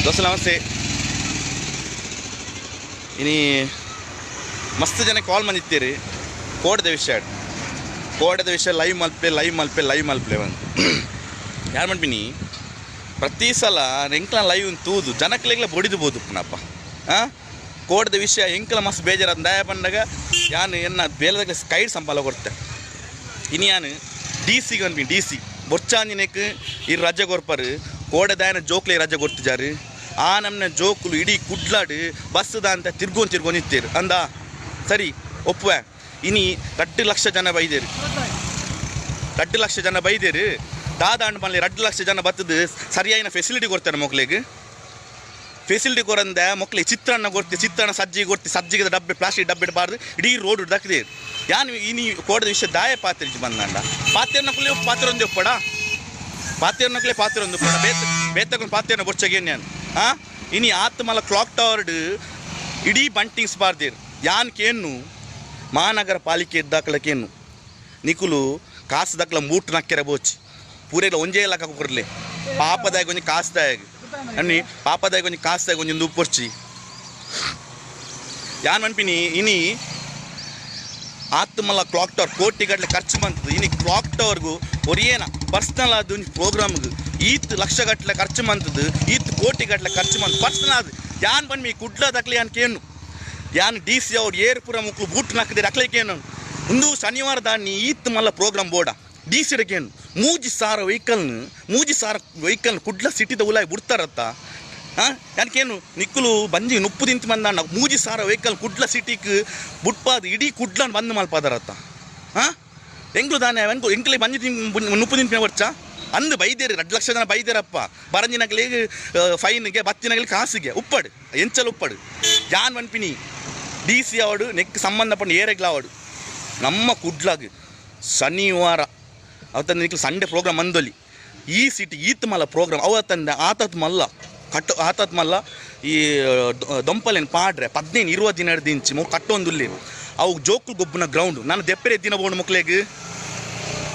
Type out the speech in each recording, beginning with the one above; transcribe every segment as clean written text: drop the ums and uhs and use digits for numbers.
दोस्त नमस्ते इनी मस्त जन कॉल बंदी कोडद विषय लैव मल्पे यार मल्पिनी प्रति सल ಎಂಕಲ ಲೈವ್ ತೂದು ಜನಕ್ಲೆಗ್ಲ ಬೊಡಿದು ಪುನಪ್ಪ ಕೋಡದ ವಿಷಯ ಎಂಕಲ ಮಸ್ತ್ ಬೇಜಾರ ದಯ ಬಂದಾಗ ಯಾನು ಎನ್ನ ಬೇಲದಾಗ ಕೈಡ್ ಸಂಪಾಲ ಕೊಡ್ತೆ ಇನ್ನು ಯಾನು ಡಿ ಸಿಗೆ ಅನ್ಪಿನಿ ಡಿ ಸಿ ಬೊಚ್ಚಾಂಜಿನಕ್ಕೆ ಈ ರಜೆ ಕೊರ್ಪರು ಕೋಡದಾಯನ ಜೋಕ್ಲೆ ರಜೆ ಕೊಡ್ತಿದ್ದಾರೆ ಆ ನಮ್ಮನೆ ಜೋಕುಲು ಇಡೀ ಕುಡ್ಲಾಡು ಬಸ್ಸದ ಅಂತ ತಿರ್ಗೊಂಡು ನಿಂತೀರು ಅಂದ ಸರಿ ಒಪ್ಪುವೆ ಇನ್ನು 2 ಲಕ್ಷ ಜನ ಬೈದೇರು 2 ಲಕ್ಷ ಜನ ಬೈದೇರು ದಾದಾಂಡ್ ಮಲ್ಲಿ 2 ಲಕ್ಷ ಜನ ಬತ್ತದು ಸರಿಯಾಗಿನ ಫೆಸಿಲಿಟಿ ಕೊಡ್ತಾರೆ ಮಕ್ಕಳಿಗೆ ಫೆಸಿಲಿಟಿ ಕೊರಂದ ಮಕ್ಕಳಿಗೆ ಚಿತ್ರಾನ್ನ ಕೊಡ್ತೀವಿ ಚಿತ್ರಾನ್ನ ಸಜ್ಜಿಗೆ ಡಬ್ಬೆ ಪ್ಲಾಸ್ಟಿಕ್ ಡಬ್ಬೆ ಇಡಬಾರ್ದು ಇಡೀ ರೋಡ್ ದಕ್ಕದೆ ಯಾನು ಇನಿ ಕೋಡದ ವಿಷಯ ದಾಯ ಪಾತ್ರೆ ಬಂದಂಡ ಪಾತ್ರೆನಕ್ಕಲೇ ಪಾತ್ರೆ ಒಪ್ಪಡ ಪಾತ್ರೆನಕ್ಕಲೇ ಪಾತ್ರೆ ಪಡ ಬೇತಕೊಂಡು ಪಾತ್ರೆನ ಬೊಚ್ಚಗೇನು ನಾನು ಇನಿ ಆತ ಮಲ್ಲ ಕ್ಲಾಕ್ ಟವರ್ಡ್ ಇಡೀ ಬಂಟಿಂಗ್ಸ್ ಬಾರ್ದೇರು ಯಾನ್ಕೇನು ಮಹಾನಗರ ಪಾಲಿಕೆ ಇದ್ದಾಕಲಕ್ಕೇನು ನಿಕುಲು ಕಾಸು ದಕ್ಕಲ ಮೂಟ್ ನಕ್ಕೆರೆ ಬೋಚಿ पूरे ಒಂಜೇ ಲಕ್ಕ ಕೊರ್ಲೆ ಪಾಪದಾಯ ಕೊಂಚ ಕಾಸ್ದಾಯ ಅನ್ನಿ ಪಾಪದಾಯ ಕೊಂಚ ಕಾಸ್ದಾಯ ಕೊಂಚ ದುಪ್ಪೊರ್ಚಿ ಯಾನ್ ಮನ್ಪಿನಿ ಇನಿ ಆತ್ ಮಲ್ಲ ಕ್ಲಾಕ್ ಟವರ್ ಕೋಟಿ ಗಟ್ಟಲೆ ಖರ್ಚು ಬಂತದ್ದು ಇನಿ ಕ್ಲಾಕ್ ಟವರ್ಗೂ ಒರಿಯೇನ ಪರ್ಸ್ನಲ್ ಆದ ಒಂದು ಪ್ರೋಗ್ರಾಮ್ಗೆ ಈತ್ ಲಕ್ಷ ಗಟ್ಟಲೆ ಖರ್ಚು ಬಂತದ್ದು ಈತ್ ಕೋಟಿ ಗಟ್ಟಲೆ ಖರ್ಚು ಬಂತು ಪರ್ಸ್ನಲ್ ಆದ ಯಾನ್ ಬನ್ನಿ ಕುಡ್ಲ ದಕ್ಲೆ ಯಾನ್ ಕೇನು ಯಾನ್ ಡಿ ಸಿ ಅವ್ರು ಏರ್ಪುರ ಮುಕ್ಳು ಬೂಟ್ ನಾಕದೆ ಅಕ್ಲೇಕೇನು ಒಂದು ಶನಿವಾರ ದಾನಿ ಈತ್ ಮಲ್ಲ ಪ್ರೋಗ್ರಾಮ್ ಬೋಡ ಡಿ ಸಿಡಕೇನು 3,000 ವೆಹಿಕಲ್ ಕುಡ್ಲ ಸಿಟಿದ ಉಲಾಯಿ ಬಿಡ್ತಾರತ್ತ ಯಾಕೇನು ನಿಕ್ಕಲು ಬಂಜಿ ನುಪ್ಪು ತಿಂತು ಬಂದ 3,000 ವೆಹಿಕಲ್ ಕುಡ್ಲ ಸಿಟಿಗೆ ಬಿಟ್ಪಾದ ಇಡೀ ಕುಡ್ಲನ್ ಬಂದ್ ಮಲ್ಪಾದಾರತ್ತ ಎಂಗ್ಲು ದಾನೆ ಎಂಕ್ಲೆ ಬಂಜಿ ನುಪ್ಪು ತಿಂತು ಬರ್ಚ ಅಂದು ಬೈದೇರಿ 2 ಲಕ್ಷ ಜನ ಬೈದೇರಪ್ಪ ಬರಂಜಿನಗಳಿಗೆ ಫೈನ್ಗೆ ಬತ್ತಿನಗಳಿಗೆ ಕಾಸಿಗೆ ಉಪ್ಪಡು ಎಂಚಲು ಉಪ್ಪಡು ಯಾನ್ ಮನ್ಪಿನಿ ಡಿ ಸಿ ಅವಡು ನೆಕ್ ಸಂಬಂಧಪಟ್ಟ ಏರೆಗ್ಲ ಅವಡು ನಮ್ಮ ಕುಡ್ಲಾಗ ಶನಿವಾರ ಅವತ್ತಂದು ನಿಕ್ಲು ಸಂಡೇ ಪ್ರೋಗ್ರಾಮ್ ಅಂದೊಲಿ ಈ ಸಿಟಿ ಈತ್ ಮಲ್ಲ ಪ್ರೋಗ್ರಾಮ್ ಅವತ್ತಂದ ಆತತ್ ಮಲ್ಲ ಈ ದೊಂಪಲೇನು ಪಾಡ್ರೆ 15-20 ದಿನ ದಿಂಚಿ ಕಟ್ಟೊಂದುಲ್ಲಿ ಅವು ಜೋಕುಲ್ ಗೊಬ್ಬನ ಗ್ರೌಂಡು ನಾನು ದೆಪ್ಪರೆ ದಿನ ಬೋಡು ಮಕ್ಳಿಗೆ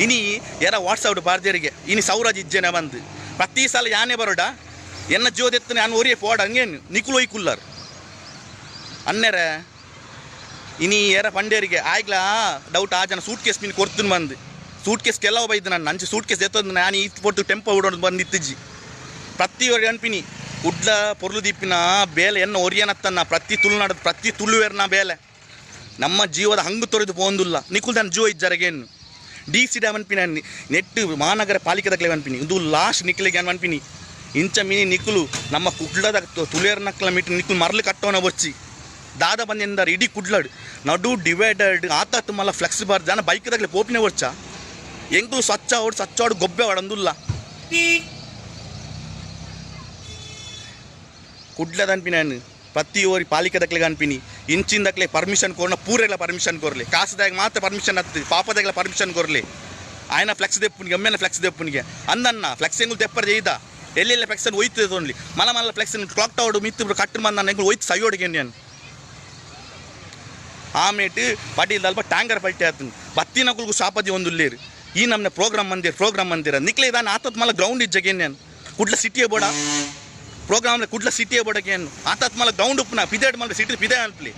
ಇನಿ ಯಾರ ವಾಟ್ಸಪ್ ಬಾರ್ದೇರಿಗೆ ಇನಿ ಸೌರಾಜ್ ಇಜ್ಜೆನೆ ಬಂದು ಪ್ರತಿ ಸಲ ಯಾನೇ ಬರೋಡ ಎನ್ನ ಜೋದೆತ್ತನೆ ನಾನು ಒರಿಯೇ ಪೋಡ ಹಂಗೇನು ನಿಕ್ಲು ಒಯ್ಕುಲ್ಲಾರು ಅನ್ನೆರೆ ಇನಿ ಯಾರ ಪಂಡೇರಿಗೆ ಆಗ್ಲಾ ಡೌಟ್ ಆ ಜನ ಸೂಟ್ ಕೇಸ್ ಮೀನು ಕೊಡ್ತೀನಿ ಬಂದು ಸೂಟ್ ಕೇಸ್ ಕೆಲವು ಬೈದು ನಾನು ನಂಚೆ ಸೂಟ್ ಕೇಸ್ ಎತ್ತೊಂದು ನಾನು ಈತ್ ಪೊಟ್ಟು ಟೆಂಪೋ ಉಡೋದು ಬಂದು ಇತ್ತಿಜ್ಜಿ ಪ್ರತಿಯೊರಿಗೆ ಅನ್ಪಿನಿ ಉಡ್ಲ ಪೊರ್ಲು ದಿಪ್ಪಿನ ಬೇಲೆ ಎನ್ನ ಒರಿಯನತ್ತನ್ನ ಪ್ರತಿ ತುಳುನಾಡದ ಪ್ರತಿ ತುಳುವೇರ್ನ ಬೇಲೆ ನಮ್ಮ ಜೀವದ ಹಂಗು ತೊರೆದು ಪೋಂದುಲ್ಲ ನಿಕುಲ್ ನನ್ನ ಜೀವ ಇಜ್ಜರಗೇನು ಡಿ ಸಿ ಡ್ಯಾಮ್ ಅನ್ಪಿನಿ ನೆಟ್ಟು ಮಹಾನಗರ ಪಾಲಿಕೆದಾಗಲೇ ಅನ್ಪಿನಿ ಇದು ಲಾಸ್ಟ್ ನಿಕ್ಲಿಗೆ ಏನು ಅನ್ಪಿನಿ ಇಂಚ ಮೀನಿ ನಿಕುಲು ನಮ್ಮ ಕುಡ್ಲದ ತುಳಿಯರ್ನಕ್ಕಲ ಮೀಟರ್ ನಿಕುಲು ಮರಳು ಕಟ್ಟೋನ ಬೊಚ್ಚಿ ದಾದ ಬಂದಿಂದಾರ ಇಡೀ ಕುಡ್ಲಾಡು ನಡು ಡಿವೈಡಡ್ ಆತ ಮಲ್ಲ ಫ್ಲೆಕ್ಸಿಬಾರ್ ಜನ ಬೈಕ್ದಾಗಲೇ ಪೋಪಿನೇ ಬರ್ಚ ಎಂಕ್ಲು ಸಚ್ಚಾಡು ಗೊಬ್ಬೆ ಹೊಡಂದುಲ್ಲ ಕುಡ್ಲದನ್ಪಿನಿ ನಾನು ಪ್ರತಿ ಓರಿ ಪಾಲಿಕೆದಕ್ಲೆಗೆ ಅನ್ಪಿನಿ ಇಂಚಿಂದಕ್ಲೆ ಪರ್ಮಿಷನ್ ಕೊರ್ನ ಪೂರೆಲ್ಲ ಪರ್ಮಿಷನ್ ಕೊರ್ಲಿ ಕಾಸುದಾಗ ಮಾತ್ರ ಪರ್ಮಿಷನ್ ಹತ್ತಿ ಪಾಪದಾಗಲ ಪರ್ಮಿಷನ್ ಕೊರ್ಲಿ ಆಯ್ನ ಫ್ಲೆಕ್ಸ್ ದೆಪ್ಪನಿಗೆ ಒಮ್ಮೆನ ಫ್ಲೆಕ್ಸ್ ದೆಪ್ಪನಿಗೆ ಅಂದನ್ನ ಫ್ಲೆಕ್ಸ್ ಎಂಗುಲು ತೆಪ್ಪರ್ ಜೈದ ಎಲ್ಲೆಲ್ಲ ಫ್ಲೆಕ್ಸನ್ನು ಒಯ್ತದೆ ತೊಂಡ್ಲಿ ಮಲ ಫ್ಲೆಕ್ಸ್ ಕ್ಲಾಕ್ ಟವರ್ ಮಿತ್ತು ಕಟ್ಟು ಬಂದ ಎಂಗುಲು ಒಯ್ತು ಸೈಯೋಡಿಗೆ ನಾನು ಆಮೇಟು ಪಟೀಲ್ ಅಲ್ಪ ಟ್ಯಾಂಕರ್ ಪಲ್ಟಿ ಆತನು ಬತ್ತಿನಕುಲ್ಗೂ ಶಾಪದಿ ಒಂದು ಲೇರು ಈ ನಮ್ಮನೆ ಪ್ರೋಗ್ರಾಮ್ ಮಂದಿರ ನಿಕ್ಲೆ ಇದಾನೆ ಆತತ್ ಮಲ್ಲ ಗ್ರೌಂಡ್ ಇಜ್ಜಗೇನು ನಾನು ಕುಡ್ಲ ಸಿಟಿಯ ಬೋಡ ಪ್ರೋಗ್ರಾಮ್ಲೆ ಕುಡ್ಲ ಸಿಟಿಯ ಬೋಡಗೇನು ಆತತ್ ಮಲ್ಲ ಗ್ರೌಂಡ್ ಉಪ್ಪುನ ಪಿದೇಡ್ ಮಲ್ಲ ಸಿಟಿ ಪಿದೆ ಅನ್ಪ್ಲಿ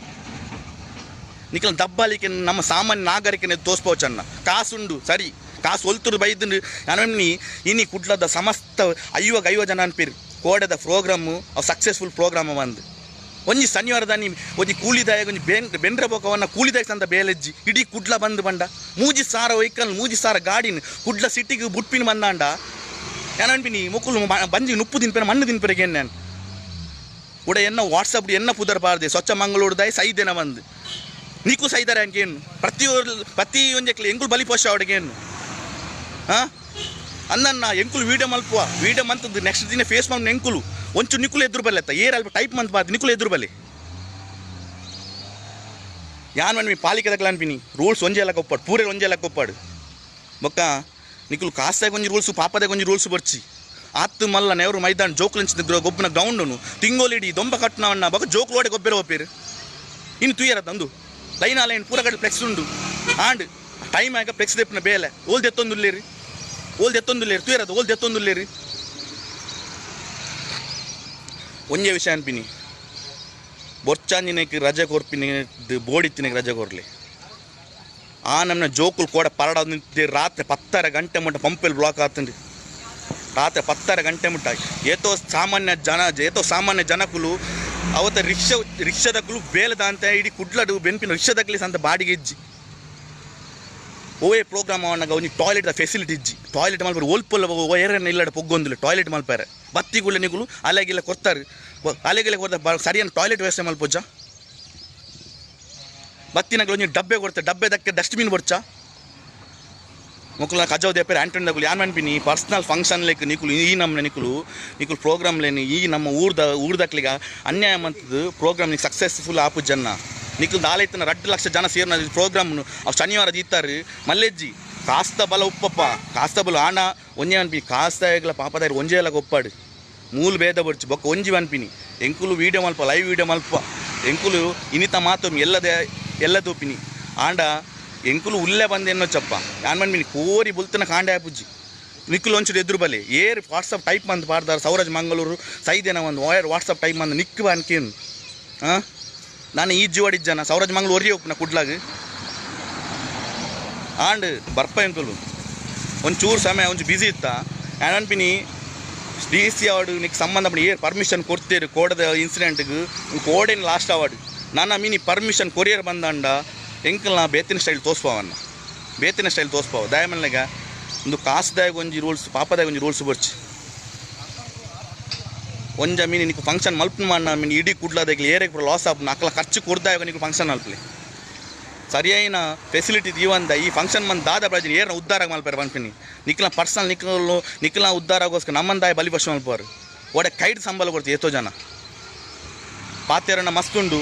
ನಿಕ್ಲ ದಬ್ಬಾಲಿಕೆ ನಮ್ಮ ಸಾಮಾನ್ಯ ನಾಗರಿಕನೇ ತೋರಿಸ್ಬೋಚನ್ನ ಕಾಸುಂಡು ಸರಿ ಕಾಸು ಒಲ್ತುರು ಬೈದು ನಾನು ಇನಿ ಕುಡ್ಲದ ಸಮಸ್ತ 50 ಜನ ಅನ್ಪಿರಿ ಕೋಡದ ಪ್ರೋಗ್ರಾಮು ಅವು ಸಕ್ಸಸ್ಫುಲ್ ಪ್ರೋಗ್ರಾಮ್ ಬಂದು ಒಂಜಿ ಶನಿವಾರ ದಾನಿ ಒಂಜಿ ಕೂಲಿದಾಯ ಒಂಜಿ ಬೆಂಡ್ರೆ ಬೋಕವನ್ನ ಕೂಲಿದಾಯ ಸಂದ ಬೇಲೆಜ್ಜಿ ಇಡೀ ಕುಡ್ಲ ಬಂದು ಬಂಡ 3,000 ವೆಹಿಕಲ್ 3,000 ಗಾಡಿನ ಕುಡ್ಲ ಸಿಟಿಗೆ ಬುಟ್ಪಿನ ಬಂದಾಂಡ ನಾನು ಅನ್ಪಿನಿ ಮುಕ್ಕುಲು ಬಂಜಿ ನುಪ್ಪು ತಿನ್ಪೇನೆ ಮಣ್ಣು ತಿನ್ಪೇರೆಗೆ ನಾನು ಕೂಡ ಎನ್ನ ವಾಟ್ಸಪ್ ಎನ್ನ ಪುದರ್ ಬಾರ್ದೆ ಸ್ವಚ್ಛ ಮಂಗಳೂರುದಾಯ ಸೈದೇನ ಬಂದು ನೀಕು ಸೈದಾರೆ ಅನ್ಕೇನು ಪ್ರತಿ ಒಂಜಕ್ಲೆ ಎಂಕುಲು ಬಲಿ ಪೋಷ ಅವಡಿಗೇನು ಅಂದನ್ನ ಎಂಕುಲು ವೀಡಿಯೋ ಮಲ್ಪುವ ವೀಡಿಯೋ ಮಂತದ್ದು ನೆಕ್ಸ್ಟ್ ದಿನ ಫೇಸ್ ಮಾಡಿ ಎಂಕುಲು ಒಂಚು ನಿಕುಲು ಎದುರು ಬಲೆ ಅತ್ತ ಏರಲ್ಪ ಟೈಪ್ ಮಂತ್ ಬಾದ್ ನಿಕುಲು ಎದುರು ಬಲೆ ಯಾನ್ ಮನ್ಮಿ ಪಾಲಿಕೆದಾಗಲ ಅನ್ಪಿನಿ ರೂಲ್ಸ್ ಒಂಜೆ ಲೆಕ್ಕ ಒಪ್ಪಾಡು ಪೂರೆ ಒಂಜೆ ಲೆಕ್ಕ ಒಪ್ಪಾಡು ಬೊಕ್ಕ ನಿಕುಲು ಕಾಸ್ತಾಗ ಒಂಜಿ ರೂಲ್ಸು ಪಾಪದಾಗ ಒಂಜಿ ರೂಲ್ಸ್ ಬರ್ಚಿ ಆತ್ತು ಮಲ್ಲ ನೆವರು ಮೈದಾನ ಜೋಕ್ಲಂಚಿದ ಗೊಬ್ಬನ ಗ್ರೌಂಡನು ತಿಂಗೋಲಿಡಿ ದೊಂಬ ಕಟ್ನವನ್ನ ಬೊಕ್ಕ ಜೋಕ್ಲೋಡೆ ಗೊಬ್ಬರ ಒಪ್ಪಿರು ಇನ್ನು ತುಯ್ಯರತ್ತ ಅಂದು ಲೈನ್ ಪೂರ ಕಡೆ ಫ್ಲೆಕ್ಸ್ ಉಂಡು ಆಂಡ್ ಟೈಮ್ ಆಗ ಫ್ಲೆಕ್ಸ್ ದೆಪ್ಪಿನ ಬೇಲೆ ಓಲ್ದು ಎತ್ತೊಂದುಲ್ಲೇರಿ ತುಯ್ಯರದು ಓಲ್ದು ಎತ್ತೊಂದುಲ್ಲೇರಿ ಒಂದೇ ವಿಷಯ ಅನ್ಪಿನಿ ಬೊರ್ಚಾಂಜಿನಕ್ಕೆ ರಜೆ ಕೊರ್ಪಿನಿ ಬೋಡಿತ್ತಿನಕ್ಕೆ ರಜೆ ಕೊರಲಿ ಆ ನಮ್ಮನ್ನ ಜೋಕುಲು ಕೂಡ ಪರಡ ರಾತ್ರಿ 10:30 ಗಂಟೆ ಮುಟ್ಟ ಪಂಪಲ್ಲಿ ಬ್ಲಾಕ್ ಆಗ್ತಂಡಿ ರಾತ್ರಿ 10:30 ಗಂಟೆ ಮುಟ್ಟ ಏತೋ ಸಾಮಾನ್ಯ ಜನಕುಲು ಅವತ್ತ ರಿಕ್ಷಾದಕ್ಕಲು ಬೇಲದ ಅಂತ ಇಡೀ ಕುಡ್ಲಡು ಬೆನ್ಪಿನ ರಿಕ್ಷಾದಕ್ಲಿ ಅಂತ ಬಾಡಿಗೆ ಇಜ್ಜಿ ಓವೇ ಪ್ರೋಗ್ರಾಮ್ ಅವನಾಗ ಒಂದು ಟಾಯ್ಲೆಟ್ ಫೆಸಿಲಿಟಿ ಇಜ್ಜಿ ಟಾಯ್ಲೆಟ್ ಮಲ್ಪಾರೆ ಓಲ್ಪಲ್ಲ ಏರನ್ನ ಇಲ್ಲಡ ಪೊಗ್ಗೊಂದಿಲ್ಲ ಟಾಯ್ಲೆಟ್ ಮಲ್ಪಾರೆ ಬತ್ತಿಗುಳ್ಳೆ ನಿಗುಲು ಅಲೆಗೆಲ್ಲ ಕೊಡ್ತಾರೆ ಅಲೆಗೆಲ್ಲ ಕೊಡ್ತಾರೆ ಸರಿಯಾದ ಟಾಯ್ಲೆಟ್ ವ್ಯವಸ್ಥೆ ಮಲ್ಪೋಜ ಬತ್ತಿನಾಗಲು ಒಂದು ಡಬ್ಬೆ ಕೊಡ್ತಾರೆ ಡಬ್ಬೆದಕ್ಕೆ ಡಸ್ಟ್ಬಿನ್ ಬರ್ಚಾ ಮೊಕ್ಕಲ ಕಜಾವ್ ದೇಪೇರೆ ಆಂಟೋನ್ ದಗುಲು ಯಾನ್ ಮನ್ಪಿನಿ ಪರ್ಸ್ನಲ್ ಫಂಕ್ಷನ್ ಲೆಕ್ ನಿಕುಲು ಈ ನಮ್ಮನೆ ನಿಕುಲು ಪ್ರೋಗ್ರಾಮ್ ಲೇನಿ ಈ ನಮ್ಮ ಊರ್ದಕ್ಲಿಗ ಅನ್ಯಾಯ ಮಂತದ್ದು ಪ್ರೋಗ್ರಾಮ್ ನಿಕ್ ಸಕ್ಸಸ್ಫುಲ್ ಆಪು ಜನ ನಿಕುಲು 4 ಲಕ್ಷ ಜನ ಸೇರ್ನ ಪ್ರೋಗ್ರಾಮ್ ಅವು ಶನಿವಾರ ದೀತಾರೆ ಮಲ್ಲೆಜ್ಜಿ ಕಾಸ್ತ ಬಲ ಉಪ್ಪಪ್ಪ ಕಾಸ್ತ ಬಲ ಆಣ ಒಂಜೆ ಅನ್ಪಿನಿ ಕಾಸ್ತಾಗಲ ಪಾಪದಾರಿ ಒಂಜೆ ಎಲ್ಲ ಒಪ್ಪಾಡು ಮೂಲ ಭೇದ ಬರ್ಚು ಬೊಕ್ಕ ಒಂಜಿ ಅನ್ಪಿನಿ ಎಂಕುಲು ವೀಡಿಯೋ ಮಲ್ಪ ಲೈವ್ ವೀಡಿಯೋ ಮಲ್ಪ ಎಂಕುಲು ಇನಿತ ಮಾತು ಎಲ್ಲ ತೋಪಿನಿ ಆಂಡ ಎಂಕುಲು ಉಲ್ಲೆ ಬಂದು ಎನ್ನೊಚ್ಚಪ್ಪ ಯಾನ್ ಮನ್ಪಿನಿ ಕೋರಿ ಬುಲ್ತನ ಕಾಂಡೆ ಆಪುಜ್ಜಿ ನಿಕ್ಕುಲು ಒಂಚೂರು ಎದುರು ಬಲೆ air WhatsApp type ಮಂದು ಪಾಡ್ದಾರ Souraj Mangaluru ಸೈದೇನ ಒಂದು ವಾಟ್ಸಪ್ ಟೈಪ್ ಮಂದು ನಿಕ್ಕು ಅನ್ಕೇನು ಹಾಂ ನಾನು ಈಜು ಹೊಡಿಜ್ಜನ ಸೌರಾಜ್ ಮಂಗಳೂರು ಒರಿ ಹೋಗ್ನ ಕುಡ್ಲಾಗ ಆಂಡ್ ಬರ್ಪ ಎಂಕುಲು ಒಂಚೂರು ಸಮಯ ಒಂಚೂರು ಬಿಸಿ ಇತ್ತ ಯಾನ್ ಅನ್ಪಿನಿ DC ಅವಾರ್ಡು ನಿಕ್ ಸಂಬಂಧ ಏರ್ ಪರ್ಮಿಷನ್ ಕೊಡ್ತೀರಿ ಕೋಡದ ಇನ್ಸಿಡೆಂಟ್ಗೆ ಕೋಡೇನು ಲಾಸ್ಟ್ ಅವಾರ್ಡ್ ನನ್ನ ಮೀನಿ ಪರ್ಮಿಷನ್ ಕೊರಿಯರ್ ಬಂದಂಡ ಎಂಕಲ್ ನಾ ಬೇತಿನ ಸ್ಟೈಲ್ ತೋರಿಸ್ಪಾವ ದಯಮಲ್ನಾಗ ಒಂದು ಕಾಸ್ದಾಗ ಒಂಜಿ ರೂಲ್ಸ್ ಪಾಪದಾಗ ಒಂಜಿ ರೂಲ್ಸ್ ಬರ್ಚಿ ಒಂಜ ಮೀನು ನಿಕ್ಕು ಫಂಕ್ಷನ್ ಮಲ್ಪನ ಮಾಡ ಮೀನು ಇಡೀ ಕುಡ್ಲಾದಾಗಲಿ ಏರಿಗೆ ಲಾಸ್ ಆಪ್ ಅಕ್ಕಲ ಖರ್ಚು ಕೊಡ್ದಾಗ ನಿಕ್ಕು ಫಂಕ್ಷನ್ ಮಲ್ಪಲಿ ಸರಿಯಾಯಿನ ಫೆಸಿಲಿಟಿ ದೀವಂದ ಈ ಫಂಕ್ಷನ್ ಮಂದು ದಾದ ಪ್ರಜೆ ಏರ್ನ ಉದ್ಧಾರ ಮಲ್ಪಾರ ಬಂದ್ಪಿನಿ ನಿಕ್ಲ ಪರ್ಸನಲ್ ನಿಕ್ಲ ಉದ್ಧಾರ ಆಗೋಸ್ಕರ ನಮ್ಮಂದಾಯ ಬಲಿಪಶು ಮಲ್ಪಾರು ಒಡೆ ಕೈಡ್ ಸಂಬಳ ಕೊಡ್ತೀವಿ ಎಷ್ಟೋ ಜನ ಪಾತ್ರೆರನ್ನ ಮಸ್ತುಂಡು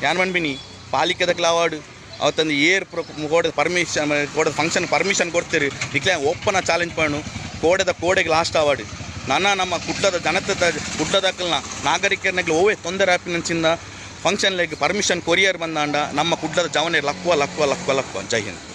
ಯಾನ್ ಬಂದ್ಬಿನಿ ಪಾಲಿಕೆದಕ್ಲ ಅವಾರ್ಡು ಅವತ್ತಂದು ಏರ್ ಕೋಡದ ಫಂಕ್ಷನ್ ಪರ್ಮಿಷನ್ ಕೊಡ್ತೀರಿ ನಿಕ್ಲೆ ಓಪನ್ ಚಾಲೆಂಜ್ ಪಣ್ಣು ಕೋಡೆಗೆ ಲಾಸ್ಟ್ ಅವಾರ್ಡು ನಮ್ಮ ಕುಡ್ಲದಕ್ಕಲ್ನ ನಾಗರಿಕರನಾಗ್ಲಿ ಓವೇ ತೊಂದರೆ ಆಪಿನಂಚಿಂದ ಫಂಕ್ಷನ್ಲೆಗ್ ಪರ್ಮಿಷನ್ ಕೊರಿಯರ್ ಬಂದಾಂಡ ನಮ್ಮ ಕುಡ್ಲದ ಜವನೇ ಲಕ್ವ ಜೈ ಹಿಂದ್.